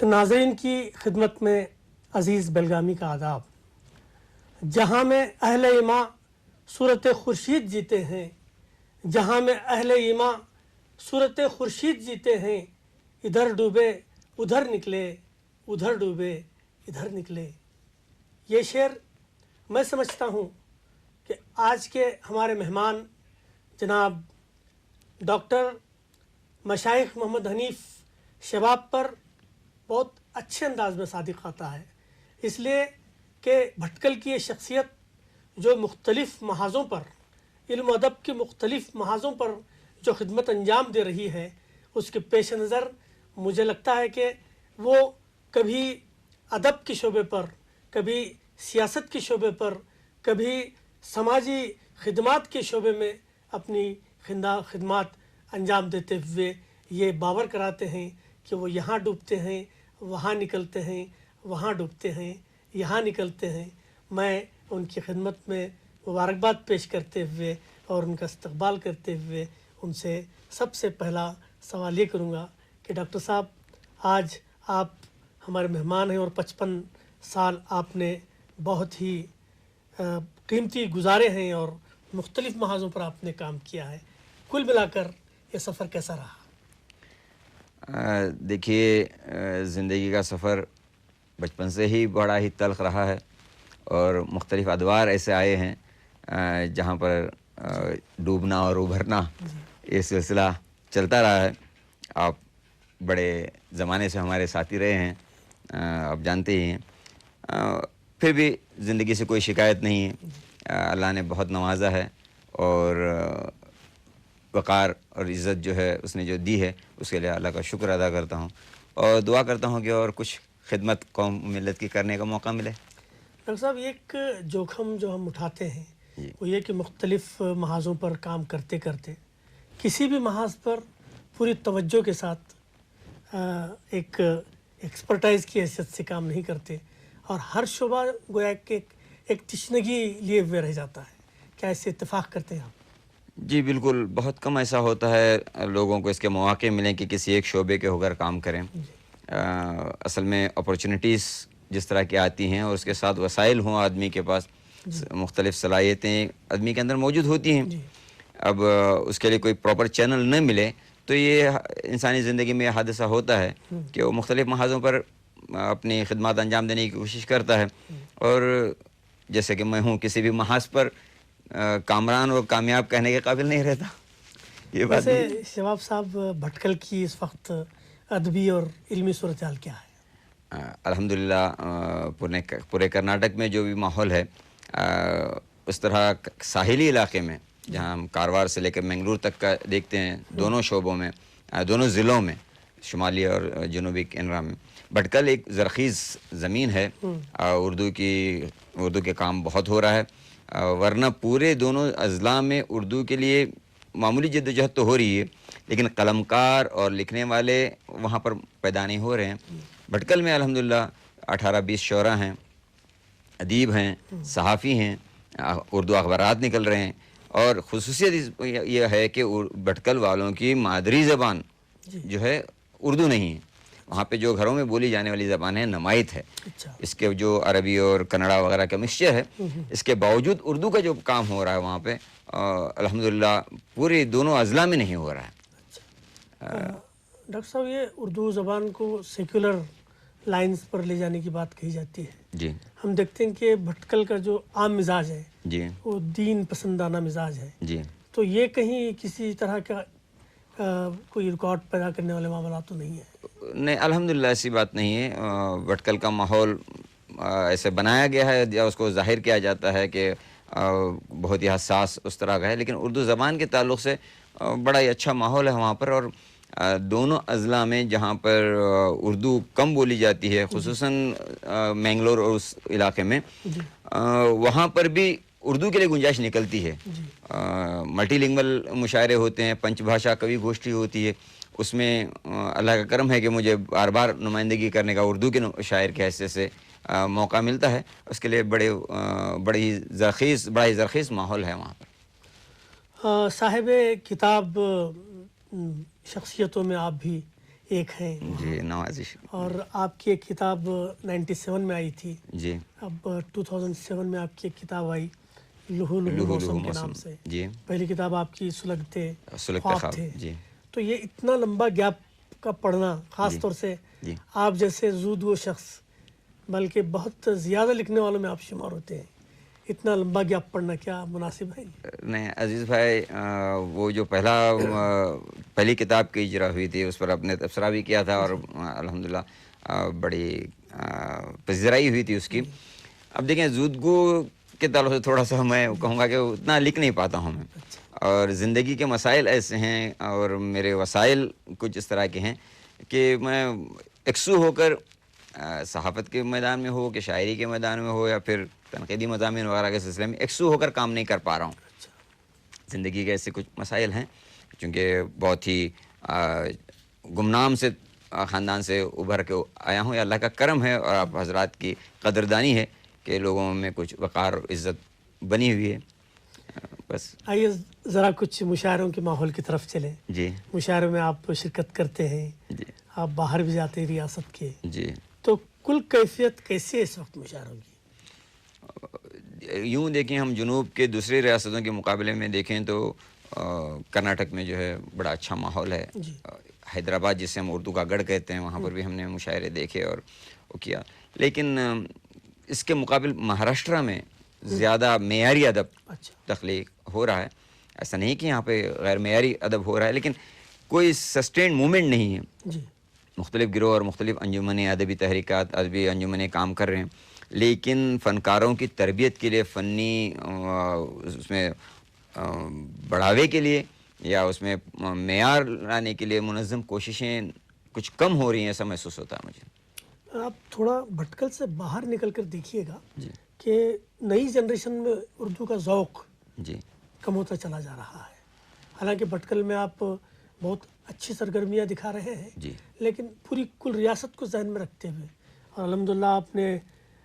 ناظرین کی خدمت میں عزیز بیلگامی کا آداب۔ جہاں میں اہل ایمان صورت خورشید جیتے ہیں، جہاں میں اہل ایمان صورت خورشید جیتے ہیں، ادھر ڈوبے ادھر نکلے، ادھر ڈوبے ادھر نکلے۔ یہ شعر میں سمجھتا ہوں کہ آج کے ہمارے مہمان جناب ڈاکٹر مشائخ محمد حنیف شباب پر بہت اچھے انداز میں صادق آتا ہے، اس لیے کہ بھٹکل کی یہ شخصیت جو مختلف محاذوں پر، علم و ادب کے مختلف محاذوں پر جو خدمت انجام دے رہی ہے، اس کے پیش نظر مجھے لگتا ہے کہ وہ کبھی ادب کے شعبے پر، کبھی سیاست کے شعبے پر، کبھی سماجی خدمات کے شعبے میں اپنی خدمات انجام دیتے ہوئے یہ باور کراتے ہیں کہ وہ یہاں ڈوبتے ہیں، وہاں نکلتے ہیں، وہاں ڈوبتے ہیں، یہاں نکلتے ہیں۔ میں ان کی خدمت میں مبارکباد پیش کرتے ہوئے اور ان کا استقبال کرتے ہوئے ان سے سب سے پہلا سوال یہ کروں گا کہ ڈاکٹر صاحب، آج آپ ہمارے مہمان ہیں اور 55 سال آپ نے بہت ہی قیمتی گزارے ہیں اور مختلف محاذوں پر آپ نے کام کیا ہے۔ کل ملا کر یہ سفر کیسا رہا؟ دیکھیے، زندگی کا سفر بچپن سے ہی بڑا ہی تلخ رہا ہے اور مختلف ادوار ایسے آئے ہیں جہاں پر ڈوبنا اور ابھرنا یہ سلسلہ چلتا رہا ہے۔ آپ بڑے زمانے سے ہمارے ساتھی رہے ہیں، آپ جانتے ہی ہیں۔ پھر بھی زندگی سے کوئی شکایت نہیں ہے، اللہ نے بہت نوازا ہے اور وقار اور عزت جو ہے اس نے جو دی ہے اس کے لیے اللہ کا شکر ادا کرتا ہوں اور دعا کرتا ہوں کہ اور کچھ خدمت قوم ملت کی کرنے کا موقع ملے۔ ڈاکٹر صاحب، ایک جوخم جو ہم اٹھاتے ہیں وہ یہ کہ مختلف محاذوں پر کام کرتے کرتے کسی بھی محاذ پر پوری توجہ کے ساتھ ایک ایکسپرٹائز کی حیثیت سے کام نہیں کرتے اور ہر شعبہ گویا کہ ایک تشنگی لیے ہوئے رہ جاتا ہے۔ کیا اس سے اتفاق کرتے ہیں آپ؟ جی بالکل، بہت کم ایسا ہوتا ہے لوگوں کو اس کے مواقع ملیں کہ کسی ایک شعبے کے ہو کر کام کریں۔ اصل میں اپرچونٹیز جس طرح کی آتی ہیں اور اس کے ساتھ وسائل ہوں آدمی کے پاس، مختلف صلاحیتیں آدمی کے اندر موجود ہوتی ہیں، اب اس کے لیے کوئی پراپر چینل نہ ملے تو یہ انسانی زندگی میں یہ حادثہ ہوتا ہے کہ وہ مختلف محاذوں پر اپنی خدمات انجام دینے کی کوشش کرتا ہے اور جیسے کہ میں ہوں کسی بھی محاذ پر کامران اور کامیاب کہنے کے قابل نہیں رہتا۔ یہ بات ویسے شباب صاحب، بھٹکل کی اس وقت ادبی اور علمی صورتحال کیا ہے؟ الحمدللہ پورے کرناٹک میں جو بھی ماحول ہے، اس طرح ساحلی علاقے میں جہاں ہم کاروار سے لے کر منگلور تک کا دیکھتے ہیں، دونوں شعبوں میں، دونوں ضلعوں میں، شمالی اور جنوبی کینرا میں، بھٹکل ایک زرخیز زمین ہے۔ اردو کے کام بہت ہو رہا ہے، ورنہ پورے دونوں اضلاع میں اردو کے لیے معمولی جدوجہد تو ہو رہی ہے لیکن قلمکار اور لکھنے والے وہاں پر پیدا نہیں ہو رہے ہیں۔ بھٹکل میں الحمدللہ 18-20 شعراء ہیں، ادیب ہیں، صحافی ہیں، اردو اخبارات نکل رہے ہیں اور خصوصیت یہ ہے کہ بھٹکل والوں کی مادری زبان جو ہے اردو نہیں ہے، وہاں پہ جو گھروں میں بولی جانے والی زبان ہے نمائت ہے۔ اس کے جو عربی اور کنڑا وغیرہ کا مکسچر ہے، اس کے باوجود اردو کا جو کام ہو رہا ہے وہاں پہ الحمدللہ پورے دونوں اضلاع میں نہیں ہو رہا ہے۔ ڈاکٹر صاحب، یہ اردو زبان کو سیکولر لائنز پر لے جانے کی بات کہی جاتی ہے۔ جی، ہم دیکھتے ہیں کہ بھٹکل کا جو عام مزاج ہے جی، وہ دین پسندانہ مزاج ہے، جی، تو یہ کہیں کسی طرح کا کوئی ریکارڈ پیدا کرنے والے معاملات تو نہیں ہے؟ نہیں، الحمدللہ ایسی بات نہیں ہے۔ بھٹکل کا ماحول ایسے بنایا گیا ہے یا اس کو ظاہر کیا جاتا ہے کہ بہت ہی حساس اس طرح کا ہے، لیکن اردو زبان کے تعلق سے بڑا ہی اچھا ماحول ہے وہاں پر اور دونوں اضلاع میں جہاں پر اردو کم بولی جاتی ہے، خصوصاً منگلور اور اس علاقے میں، وہاں پر بھی اردو کے لیے گنجائش نکلتی ہے۔ ملٹی لنگول مشاعرے ہوتے ہیں، پنچ بھاشا کوی گوشٹی ہوتی ہے، اس میں اللہ کا کرم ہے کہ مجھے بار بار نمائندگی کرنے کا اردو کے شاعر کے حیثیت سے موقع ملتا ہے۔ اس کے لیے بڑا ہی زرخیز ماحول ہے وہاں پر۔ صاحب کتاب شخصیتوں میں آپ بھی ایک ہیں جی نوازش اور آپ کی ایک کتاب 97 میں آئی تھی, جی اب 2007 میں آپ کی ایک کتاب آئی لہو لہو لہو موسم لہو کے نام موسم سے. جی پہلی کتاب آپ کی سلگتے سلگتے خواب تھے. جی تو یہ اتنا لمبا گیپ کا پڑھنا, خاص جی طور سے جی آپ جیسے زود شخص, بلکہ بہت زیادہ لکھنے والوں میں آپ شمار ہوتے ہیں, اتنا لمبا گیپ پڑھنا کیا مناسب ہے؟ نہیں عزیز بھائی, وہ جو پہلی کتاب کی اجرا ہوئی تھی اس پر آپ نے تبصرہ بھی کیا تھا اور الحمدللہ بڑی پذیرائی ہوئی تھی اس کی. اب دیکھیں زودگو کے تعلق سے تھوڑا سا میں کہوں گا کہ اتنا لکھ نہیں پاتا ہوں میں, اور زندگی کے مسائل ایسے ہیں اور میرے وسائل کچھ اس طرح کے ہیں کہ میں یکسو ہو کر صحافت کے میدان میں ہو کہ شاعری کے میدان میں ہو یا پھر تنقیدی مضامین وغیرہ کے سلسلے میں یکسو ہو کر کام نہیں کر پا رہا ہوں. زندگی کے ایسے کچھ مسائل ہیں چونکہ بہت ہی گمنام سے خاندان سے ابھر کے آیا ہوں, یا اللہ کا کرم ہے اور آپ حضرات کی قدردانی ہے کہ لوگوں میں کچھ وقار اور عزت بنی ہوئی ہے. بس آئیے ذرا کچھ مشاعروں کے ماحول کی طرف چلیں. جی مشاعروں میں آپ شرکت کرتے ہیں, جی آپ باہر بھی جاتے ہیں ریاست کے, جی تو کل کیفیت کیسی ہے اس وقت مشاعروں کی؟ یوں دیکھیں ہم جنوب کے دوسری ریاستوں کے مقابلے میں دیکھیں تو کرناٹک میں جو ہے بڑا اچھا ماحول ہے. جی. حیدرآباد جسے ہم اردو کا گڑھ کہتے ہیں وہاں پر بھی ہم نے مشاعرے دیکھے اور وہ کیا, لیکن اس کے مقابل مہاراشٹرا میں زیادہ معیاری ادب اچھا. تخلیق ہو رہا ہے. ایسا نہیں کہ یہاں پہ غیر معیاری ادب ہو رہا ہے, لیکن کوئی سسٹینڈ موومنٹ نہیں ہے. جی. مختلف گروہ اور مختلف انجمنیں, ادبی تحریکات, ادبی انجمنیں کام کر رہے ہیں, لیکن فنکاروں کی تربیت کے لیے, فنی اس میں بڑھاوے کے لیے یا اس میں معیار لانے کے لیے منظم کوششیں کچھ کم ہو رہی ہیں, ایسا محسوس ہوتا ہے مجھے. آپ تھوڑا بھٹکل سے باہر نکل کر دیکھیے گا جی کہ نئی جنریشن میں اردو کا ذوق جی کم ہوتا چلا جا رہا ہے. حالانکہ بھٹکل میں آپ بہت اچھی سرگرمیاں دکھا رہے ہیں, جی لیکن پوری کل ریاست کو ذہن میں رکھتے ہوئے, اور الحمدللہ آپ نے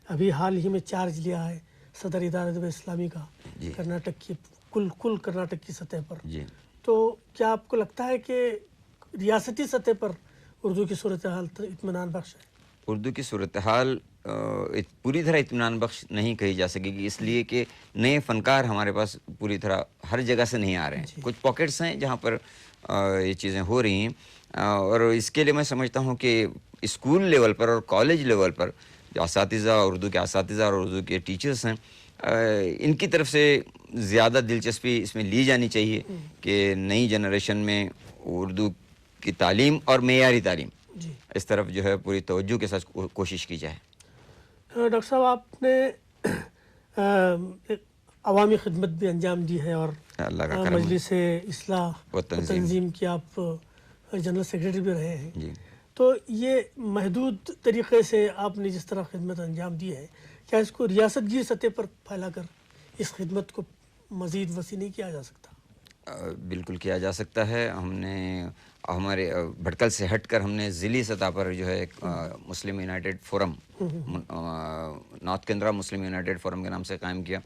ابھی حال ہی میں چارج لیا ہے صدر ادارہ ادب اسلامی کا جی کرناٹک کی کل کرناٹک کی سطح پر, جی تو کیا آپ کو لگتا ہے کہ ریاستی سطح پر اردو کی صورتحال اطمینان بخش ہے؟ اردو کی صورتحال پوری طرح اطمینان بخش نہیں کہی جا سکے گی, اس لیے کہ نئے فنکار ہمارے پاس پوری طرح ہر جگہ سے نہیں آ رہے ہیں. کچھ پاکٹس ہیں جہاں پر یہ چیزیں ہو رہی ہیں, اور اس کے لیے میں سمجھتا ہوں کہ اسکول لیول پر اور کالج لیول پر جو اساتذہ, اردو کے اساتذہ اور اردو کے ٹیچرز ہیں, ان کی طرف سے زیادہ دلچسپی اس میں لی جانی چاہیے کہ نئی جنریشن میں اردو کی تعلیم اور معیاری تعلیم جی. اس طرف جو ہے پوری توجہ کے ساتھ کوشش کی جائے. ڈاکٹر صاحب آپ نے عوامی خدمت بھی انجام دی ہے اور اللہ کا کرم ہے. مجلس اصلاح و و تنظیم. تنظیم کی آپ جنرل سیکریٹری بھی رہے ہیں, جی تو یہ محدود طریقے سے آپ نے جس طرح خدمت انجام دی ہے, کیا اس کو ریاست گیر سطح پر پھیلا کر اس خدمت کو مزید وسیع نہیں کیا جا سکتا؟ بالکل کیا جا سکتا ہے. ہم نے ہمارے بھٹکل سے ہٹ کر ہم نے ضلعی سطح پر جو ہے مسلم یونائٹڈ فورم, نارتھ کیندرا مسلم یونائٹڈ فورم کے نام سے قائم کیا.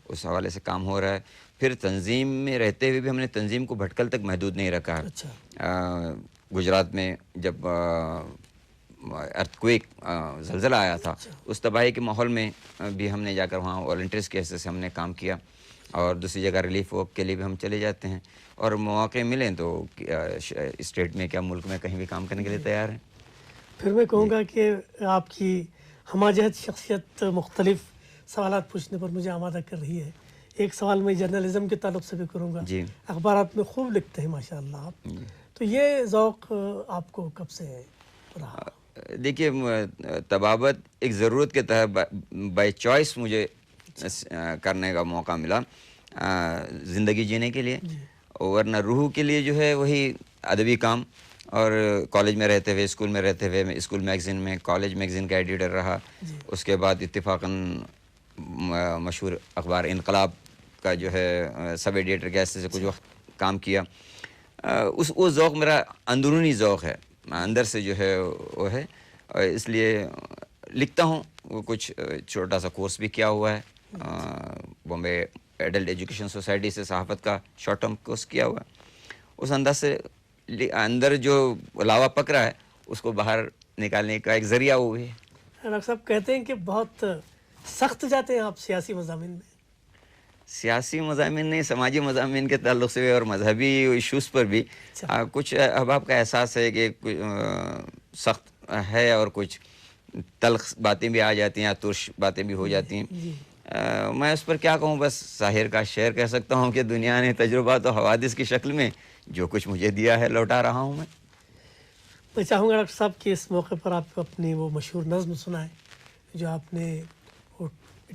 اس حوالے سے کام ہو رہا ہے. پھر تنظیم میں رہتے ہوئے بھی ہم نے تنظیم کو بھٹکل تک محدود نہیں رکھا ہے. اچھا. گجرات میں جب ارتھ کویک زلزلہ آیا تھا, اس تباہی کے ماحول میں بھی ہم نے جا کر وہاں والنٹیئرس کے حصے سے ہم نے کام کیا, اور دوسری جگہ ریلیف ورک کے لیے بھی ہم چلے جاتے ہیں, اور مواقع ملیں تو اسٹیٹ میں کیا ملک میں کہیں بھی کام کرنے کے لیے تیار ہیں. پھر میں کہوں گا کہ آپ کی ہماجہت شخصیت مختلف سوالات پوچھنے پر مجھے آمادہ کر رہی ہے. ایک سوال میں جرنلزم کے تعلق سے بھی کروں گا. جی اخبارات میں خوب لکھتے ہیں ماشاءاللہ آپ, تو یہ ذوق آپ کو کب سے رہا؟ دیکھیے طبابت ایک ضرورت کے تحت بائی چوائس مجھے کرنے کا موقع ملا زندگی جینے کے لیے, ورنہ روح کے لیے جو ہے وہی ادبی کام. اور کالج میں رہتے ہوئے, اسکول میں رہتے ہوئے میں اسکول میگزین میں کالج میگزین کا ایڈیٹر رہا. اس کے بعد اتفاقاً مشہور اخبار انقلاب کا جو ہے سب ایڈیٹر کے حیثیت سے کچھ وقت کام کیا. وہ ذوق میرا اندرونی ذوق ہے, اندر سے جو ہے وہ ہے, اس لیے لکھتا ہوں. وہ کچھ چھوٹا سا کورس بھی کیا ہوا ہے, بامبے ایڈلٹ ایجوکیشن سوسائٹی سے صحافت کا شارٹ ٹرم کورس کیا ہوا ہے. اس انداز سے اندر جو علاوہ پک رہا ہے اس کو باہر نکالنے کا ایک ذریعہ وہ ہے. ڈاکٹر صاحب کہتے ہیں کہ بہت سخت جاتے ہیں آپ سیاسی مضامین میں. سیاسی مضامین نہیں، سماجی مضامین کے تعلق سے اور مذہبی ایشوز پر بھی کچھ احباب کا احساس ہے کہ سخت ہے اور کچھ تلخ باتیں بھی آ جاتی ہیں یا ترش باتیں بھی ہو جاتی ہیں. میں اس پر کیا کہوں، بس ظاہر کا شعر کہہ سکتا ہوں کہ دنیا نے تجربات و حوادث کی شکل میں جو کچھ مجھے دیا ہے لوٹا رہا ہوں میں. میں چاہوں گا ڈاکٹر صاحب کہ اس موقع پر آپ اپنی وہ مشہور نظم سنائیں جو آپ نے وہ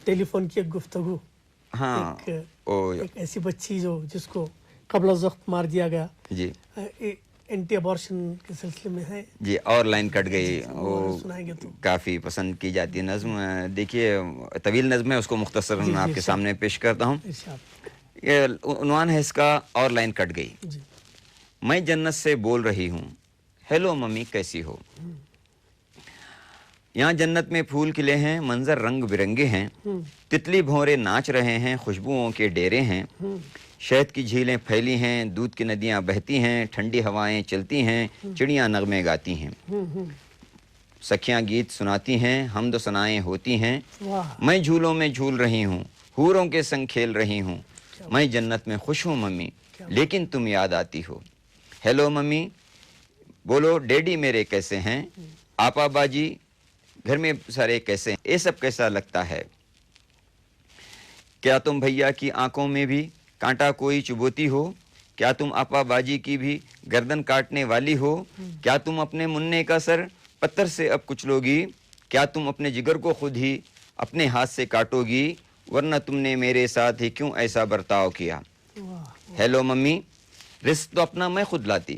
ٹیلی فون کی ایک گفتگو، ہاں ایک ایسی بچی جو جس کو قبل از وقت مار دیا گیا، جی اینٹی ابارشن کے سلسلے میں ہے. جی، اور لائن کٹ گئی، وہ سنائیں گے تو کافی پسند کی جاتی ہے نظم. دیکھیے طویل نظم ہے، اس کو مختصر میں آپ کے سامنے پیش کرتا ہوں. یہ عنوان ہے اس کا، اور لائن کٹ گئی. میں جنت سے بول رہی ہوں، ہیلو ممی کیسی ہو. یہاں جنت میں پھول کھلے ہیں، منظر رنگ برنگے ہیں، تتلی بھونرے ناچ رہے ہیں، خوشبوؤں کے ڈیرے ہیں، شہد کی جھیلیں پھیلی ہیں، دودھ کی ندیاں بہتی ہیں، ٹھنڈی ہوائیں چلتی ہیں، چڑیاں نغمے گاتی ہیں، سکھیاں گیت سناتی ہیں، حمد و ثنائیں ہوتی ہیں. میں جھولوں میں جھول رہی ہوں، حوروں کے سنگ کھیل رہی ہوں. میں جنت میں خوش ہوں ممی، لیکن تم یاد آتی ہو. ہیلو ممی، بولو ڈیڈی میرے کیسے ہیں، آپا باجی گھر میں سارے کیسے ہیں، یہ سب کیسا لگتا ہے. کیا تم بھیا کی آنکھوں میں بھی کانٹا کوئی چبوتی ہو، کیا تم آپا باجی کی بھی گردن کاٹنے والی ہو، کیا تم اپنے منع کا سر پتھر سے اب کچلو گی، کیا تم اپنے جگر کو خود ہی اپنے ہاتھ سے کاٹو گی، ورنہ تم نے میرے ساتھ ہی کیوں ایسا برتاؤ کیا. ہیلو ممی، رزق تو اپنا میں خود لاتی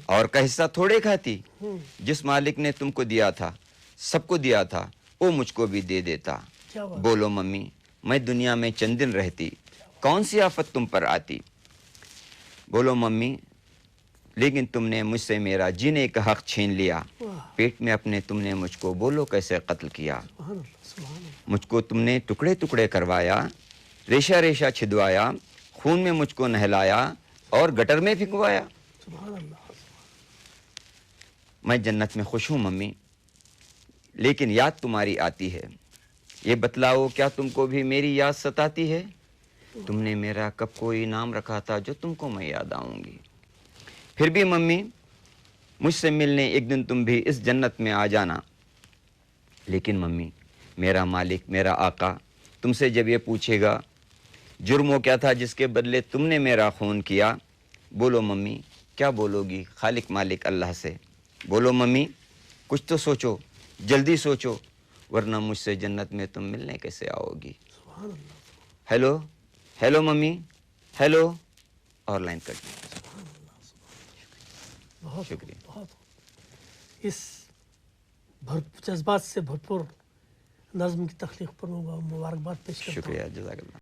اور کا حصہ تھوڑے کھاتی. جس مالک نے تم کو دیا تھا، سب کو دیا تھا، وہ مجھ کو بھی دے دیتا. بولو ممی، میں دنیا میں چند دن رہتی، کون سی آفت تم پر آتی. بولو ممی، لیکن تم نے مجھ سے میرا جینے کا حق چھین لیا. پیٹ میں اپنے تم نے مجھ کو بولو کیسے قتل کیا. مجھ کو تم نے ٹکڑے ٹکڑے کروایا، ریشہ ریشہ چھدوایا، خون میں مجھ کو نہلایا اور گٹر میں پھینکوایا. میں جنت میں خوش ہوں ممی، لیکن یاد تمہاری آتی ہے. یہ بتلاؤ کیا تم کو بھی میری یاد ستاتی ہے. تم نے میرا کب کوئی نام رکھا تھا جو تم کو میں یاد آؤں گی. پھر بھی ممی، مجھ سے ملنے ایک دن تم بھی اس جنت میں آ جانا. لیکن ممی، میرا مالک، میرا آقا تم سے جب یہ پوچھے گا جرم وہ کیا تھا جس کے بدلے تم نے میرا خون کیا، بولو ممی کیا بولو گی خالق مالک اللہ سے. بولو ممی، کچھ تو سوچو، جلدی سوچو، ورنہ مجھ سے جنت میں تم ملنے کیسے آؤ گی. ہیلو ہیلو ممی، ہیلو، اور لائن کٹ گئی. شکریہ. اس جذبات سے بھرپور نظم کی تخلیق پر مبارکباد پیش کرتا ہوں. شکریہ، جزاک اللہ.